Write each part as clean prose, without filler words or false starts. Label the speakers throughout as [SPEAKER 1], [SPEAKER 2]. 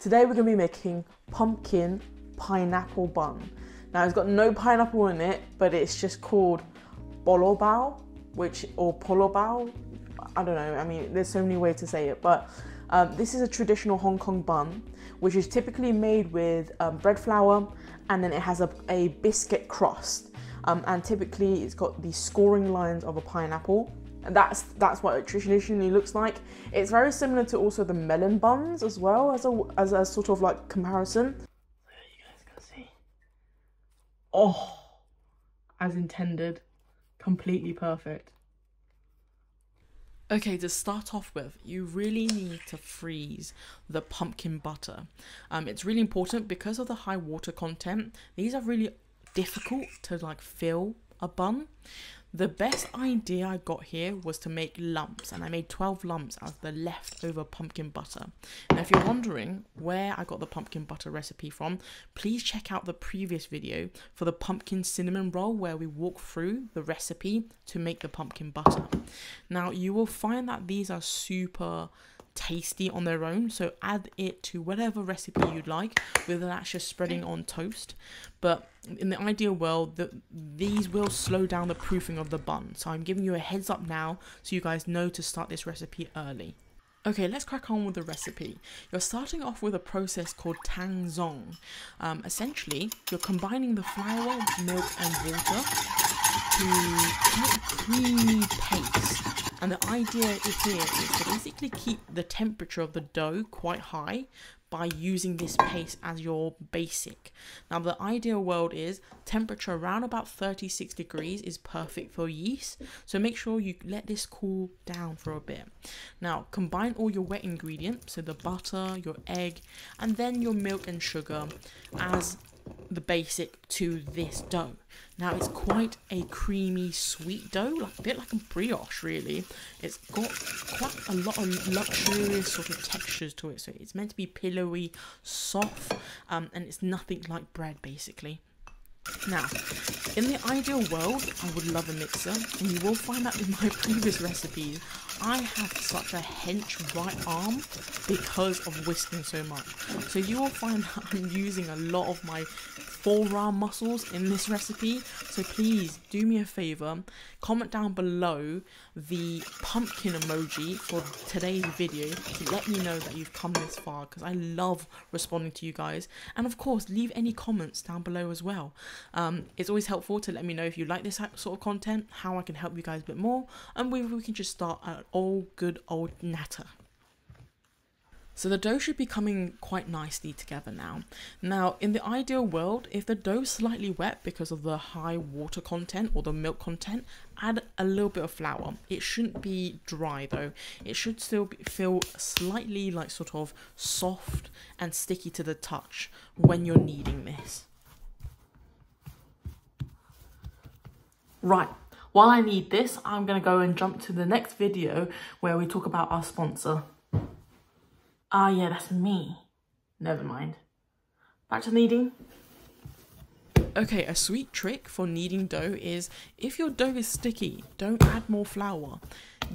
[SPEAKER 1] Today we're going to be making pumpkin pineapple bun. Now it's got no pineapple in it, but it's just called Polo Bun, or Polo Bun. I don't know, I mean, there's so many ways to say it, but this is a traditional Hong Kong bun, which is typically made with bread flour, and then it has a biscuit crust. And typically it's got the scoring lines of a pineapple. And that's what it traditionally looks like. It's very similar to also the melon buns as well, as a sort of like comparison. There you guys can see. Oh, as intended, completely perfect. Okay, to start off with, you really need to freeze the pumpkin butter. It's really important because of the high water content. These are really difficult to like fill a bun. The best idea I got here was to make lumps, and I made 12 lumps out of the leftover pumpkin butter. Now if you're wondering where I got the pumpkin butter recipe from, please check out the previous video for the pumpkin cinnamon roll where we walk through the recipe to make the pumpkin butter. Now you will find that these are super tasty on their own, so add it to whatever recipe you'd like, whether that's just spreading on toast. But in the ideal world, these will slow down the proofing of the bun, so I'm giving you a heads up now so you guys know to start this recipe early. Okay, let's crack on with the recipe. You're starting off with a process called Tangzhong. Essentially, you're combining the flour, milk and water to make a creamy paste. And the idea here is to basically keep the temperature of the dough quite high by using this paste as your basic. Now the ideal world is temperature around about 36 degrees is perfect for yeast, so make sure you let this cool down for a bit. Now combine all your wet ingredients, so the butter, your egg, and then your milk and sugar as the basic to this dough. Now it's quite a creamy sweet dough, like a bit like a brioche really. It's got quite a lot of luxurious sort of textures to it, so it's meant to be pillowy, soft, and it's nothing like bread basically. Now, in the ideal world, I would love a mixer, and you will find that in my previous recipes, I have such a hench right arm because of whisking so much. So you will find that I'm using a lot of my forearm muscles in this recipe. So please do me a favour, comment down below the pumpkin emoji for today's video to let me know that you've come this far, because I love responding to you guys. And of course, leave any comments down below as well. It's always helpful to let me know if you like this sort of content, how I can help you guys a bit more, and we can just start an all good old natter. So the dough should be coming quite nicely together now. Now, in the ideal world, if the dough is slightly wet because of the high water content or the milk content, add a little bit of flour. It shouldn't be dry though. It should still feel slightly like sort of soft and sticky to the touch when you're kneading this. Right, while I knead this, I'm going to go and jump to the next video where we talk about our sponsor. Ah, yeah, that's me. Never mind. Back to kneading. Okay, a sweet trick for kneading dough is if your dough is sticky, don't add more flour.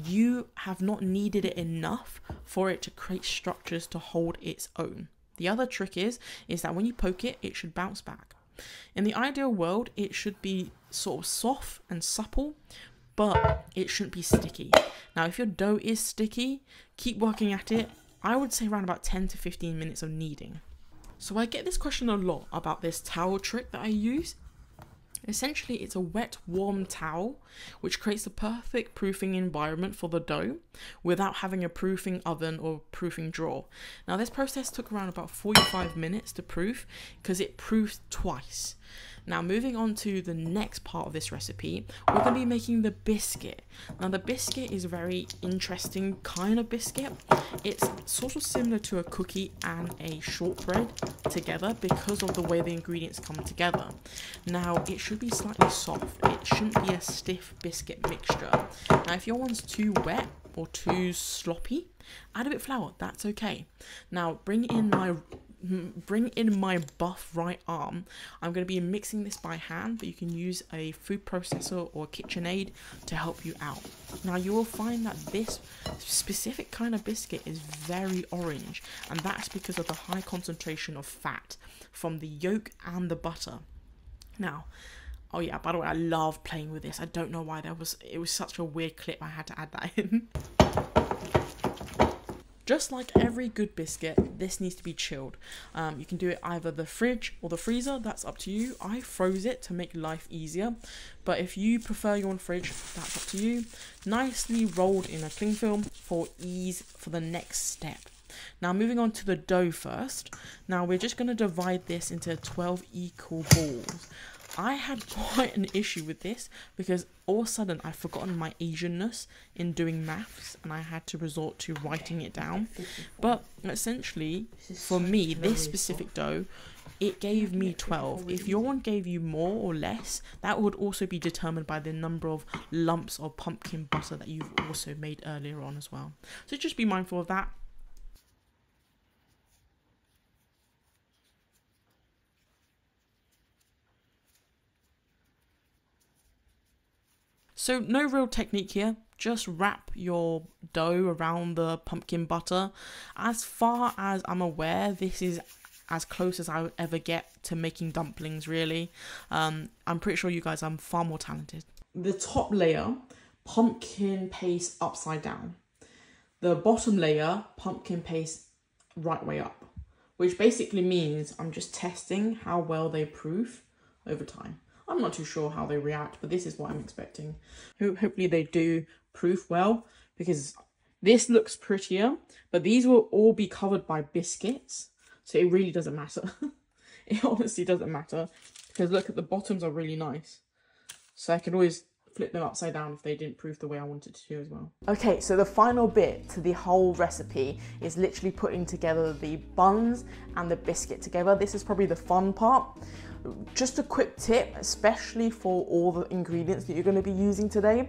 [SPEAKER 1] You have not kneaded it enough for it to create structures to hold its own. The other trick is that when you poke it, it should bounce back. In the ideal world, it should be sort of soft and supple, but it shouldn't be sticky. Now, if your dough is sticky, keep working at it. I would say around about 10 to 15 minutes of kneading. So I get this question a lot about this towel trick that I use. Essentially, it's a wet, warm towel, which creates the perfect proofing environment for the dough without having a proofing oven or proofing drawer. Now, this process took around about 45 minutes to proof because it proofed twice. Now, moving on to the next part of this recipe, we're going to be making the biscuit. Now, the biscuit is a very interesting kind of biscuit. It's sort of similar to a cookie and a shortbread together because of the way the ingredients come together. Now, it should be slightly soft. It shouldn't be a stiff biscuit mixture. Now, if your one's too wet or too sloppy, add a bit of flour, that's okay. Now, bring in my bring in my buff right arm, I'm going to be mixing this by hand, but you can use a food processor or KitchenAid to help you out. Now you will find that this specific kind of biscuit is very orange, and that's because of the high concentration of fat from the yolk and the butter. Now, oh yeah, by the way, I love playing with this. I don't know why it was such a weird clip, I had to add that in. Just like every good biscuit, this needs to be chilled. You can do it either the fridge or the freezer, that's up to you. I froze it to make life easier, but if you prefer your own fridge, that's up to you. Nicely rolled in a cling film for ease for the next step. Now moving on to the dough first. Now we're just going to divide this into 12 equal balls. I had quite an issue with this because all of a sudden I've forgotten my Asianness in doing maths and I had to resort to writing it down. But essentially, for me, this specific dough, it gave me 12. If your one gave you more or less, that would also be determined by the number of lumps of pumpkin butter that you've also made earlier on as well. So just be mindful of that. So no real technique here, just wrap your dough around the pumpkin butter. As far as I'm aware, this is as close as I would ever get to making dumplings, really. I'm pretty sure you guys are far more talented. The top layer, pumpkin paste upside down. The bottom layer, pumpkin paste right way up, which basically means I'm just testing how well they proof over time. I'm not too sure how they react, but this is what I'm expecting. Hopefully they do proof well, because this looks prettier, but these will all be covered by biscuits, so it really doesn't matter. It honestly doesn't matter, because look, at the bottoms are really nice. So I can always flip them upside down if they didn't proof the way I wanted to do as well. Okay, so the final bit to the whole recipe is literally putting together the buns and the biscuit together. This is probably the fun part. Just a quick tip, especially for all the ingredients that you're going to be using today.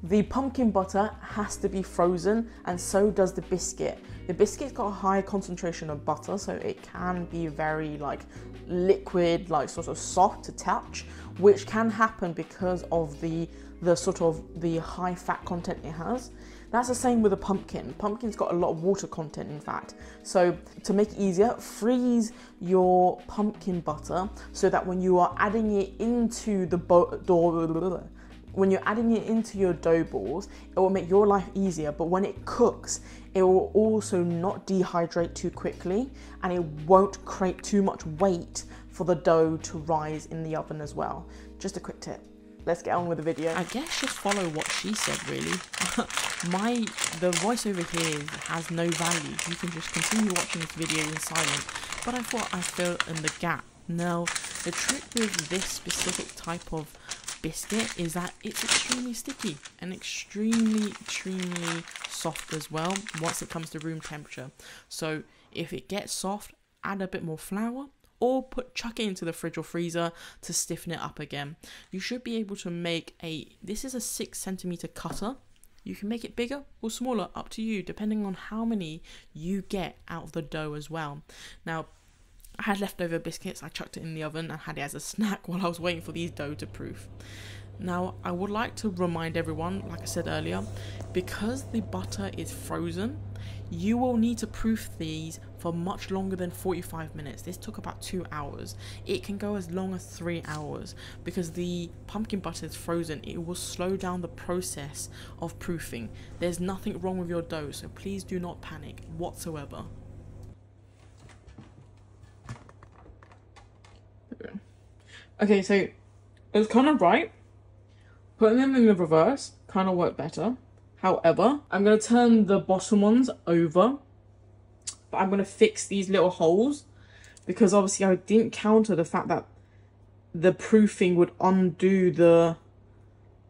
[SPEAKER 1] The pumpkin butter has to be frozen, and so does the biscuit. The biscuit's got a high concentration of butter, so it can be very like liquid, like sort of soft to touch, which can happen because of the sort of the high fat content it has. That's the same with a pumpkin. Pumpkin's got a lot of water content, in fact. So to make it easier, freeze your pumpkin butter so that when you are adding it into the when you're adding it into your dough balls, it will make your life easier. But when it cooks, it will also not dehydrate too quickly, and it won't create too much weight for the dough to rise in the oven as well. Just a quick tip. Let's get on with the video. I guess just follow what she said, really. The voiceover here has no value. You can just continue watching this video in silence, but I thought I'd fill in the gap. Now, the trick with this specific type of biscuit is that it's extremely sticky and extremely soft as well once it comes to room temperature. So if it gets soft, add a bit more flour, or chuck it into the fridge or freezer to stiffen it up again. You should be able to make this is a 6 centimeter cutter. You can make it bigger or smaller, up to you, depending on how many you get out of the dough as well. Now, I had leftover biscuits, I chucked it in the oven and had it as a snack while I was waiting for these dough to proof. Now, I would like to remind everyone, like I said earlier, because the butter is frozen, you will need to proof these for much longer than 45 minutes. This took about 2 hours. It can go as long as 3 hours because the pumpkin butter is frozen. It will slow down the process of proofing. There's nothing wrong with your dough, so please do not panic whatsoever. Okay, so it was kind of right. Putting them in the reverse kind of worked better. However, I'm going to turn the bottom ones over, but I'm going to fix these little holes because obviously I didn't counter the fact that the proofing would undo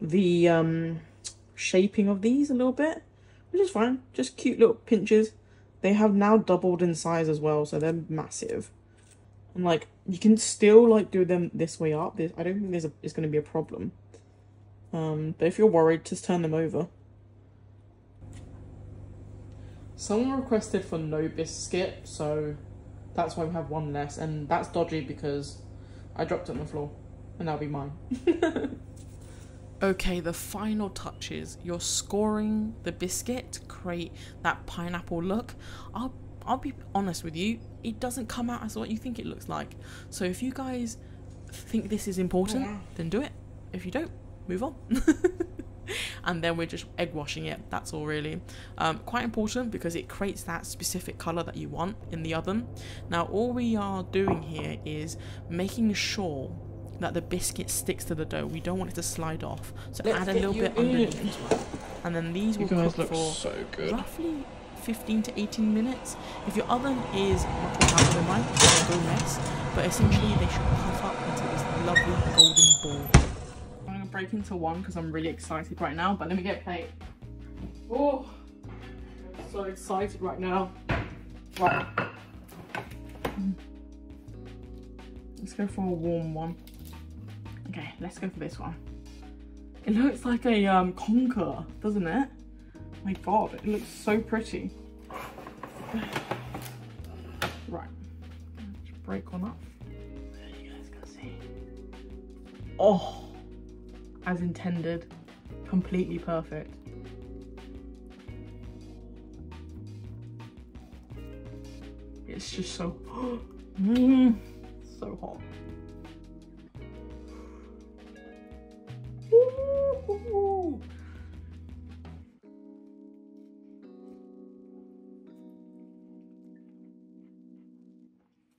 [SPEAKER 1] the shaping of these a little bit, which is fine. Just cute little pinches. They have now doubled in size as well, so they're massive. And like, you can still like do them this way up. I don't think it's going to be a problem. But if you're worried, just turn them over. Someone requested for no biscuit, so That's why we have one less, and that's dodgy because I dropped it on the floor, and that'll be mine. Okay, the final touches. You're scoring the biscuit to create that pineapple look. I'll be honest with you, it doesn't come out as what you think it looks like. So if you guys think this is important, then do it. If you don't, move on. And then we're just egg washing it. That's all really. Quite important because it creates that specific color that you want in the oven. Now all we are doing here is making sure that the biscuit sticks to the dough. We don't want it to slide off. So add a little bit underneath as well. And then these will cook for roughly 15 to 18 minutes. If your oven is much more powerful than mine, go less. But essentially they should puff up into this lovely golden ball. I'm gonna break into one because I'm really excited right now, but let me get a plate. Oh, I'm so excited right now. Right. Let's go for a warm one. Okay, let's go for this one. It looks like a conker, doesn't it? My god, it looks so pretty. Right, just break one up. There you guys can see. Oh, as intended, completely perfect. It's just so, so hot. Ooh.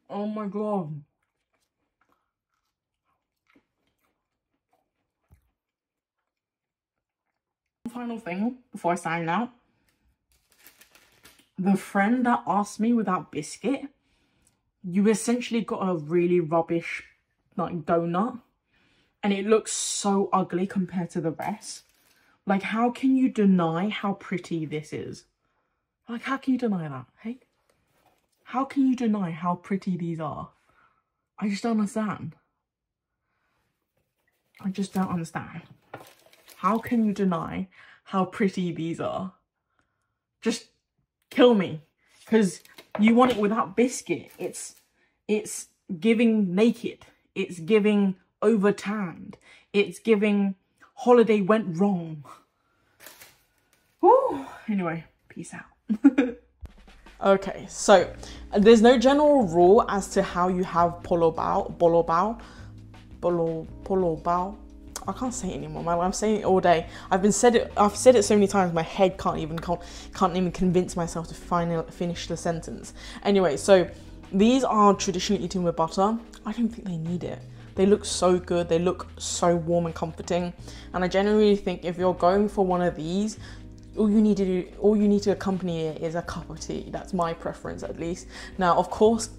[SPEAKER 1] Oh my god. One final thing before I sign out. The friend that asked me without biscuit, you essentially got a really rubbish like donut. And it looks so ugly compared to the rest. Like, how can you deny how pretty this is? Like, how can you deny that, hey? How can you deny how pretty these are? I just don't understand. I just don't understand. How can you deny how pretty these are? Just kill me. Because you want it without biscuit. It's giving naked. It's giving over-tanned. It's giving holiday went wrong. Woo. Anyway, peace out. Okay, so there's no general rule as to how you have polo bao. I can't say it anymore, man. I'm saying it all day. I've said it so many times. My head can't even convince myself to finally finish the sentence. Anyway, so these are traditionally eaten with butter. I don't think they need it. They look so good. They look so warm and comforting. And I genuinely think if you're going for one of these, all you need to accompany it is a cup of tea. That's my preference, at least. Now, of course,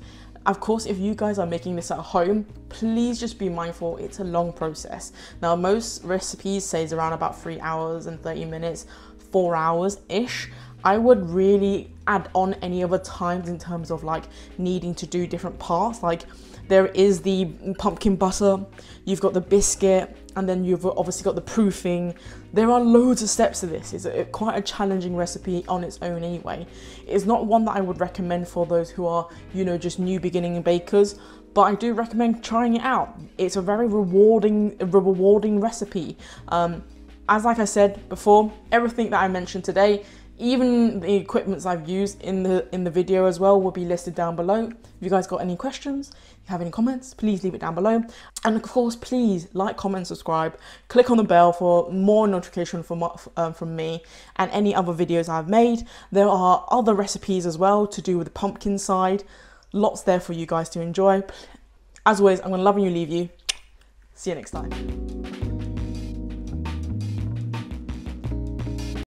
[SPEAKER 1] if you guys are making this at home, please just be mindful. It's a long process. Now, most recipes say it's around about 3 hours and 30 minutes, 4 hours-ish. I would really add on any other times in terms of like needing to do different parts. Like, there is the pumpkin butter, you've got the biscuit, and then you've obviously got the proofing. There are loads of steps to this. It's quite a challenging recipe on its own anyway. It's not one that I would recommend for those who are, you know, just new beginning bakers, but I do recommend trying it out. It's a very rewarding recipe. As like I said before, everything that I mentioned today, even the equipments I've used in the video as well will be listed down below. If you guys got any questions, if you have any comments, please leave it down below. And of course, please like, comment, subscribe, click on the bell for more notification from me and any other videos I've made. There are other recipes as well to do with the pumpkin side. Lots there for you guys to enjoy. As always, I'm going to love you, leave you. See you next time.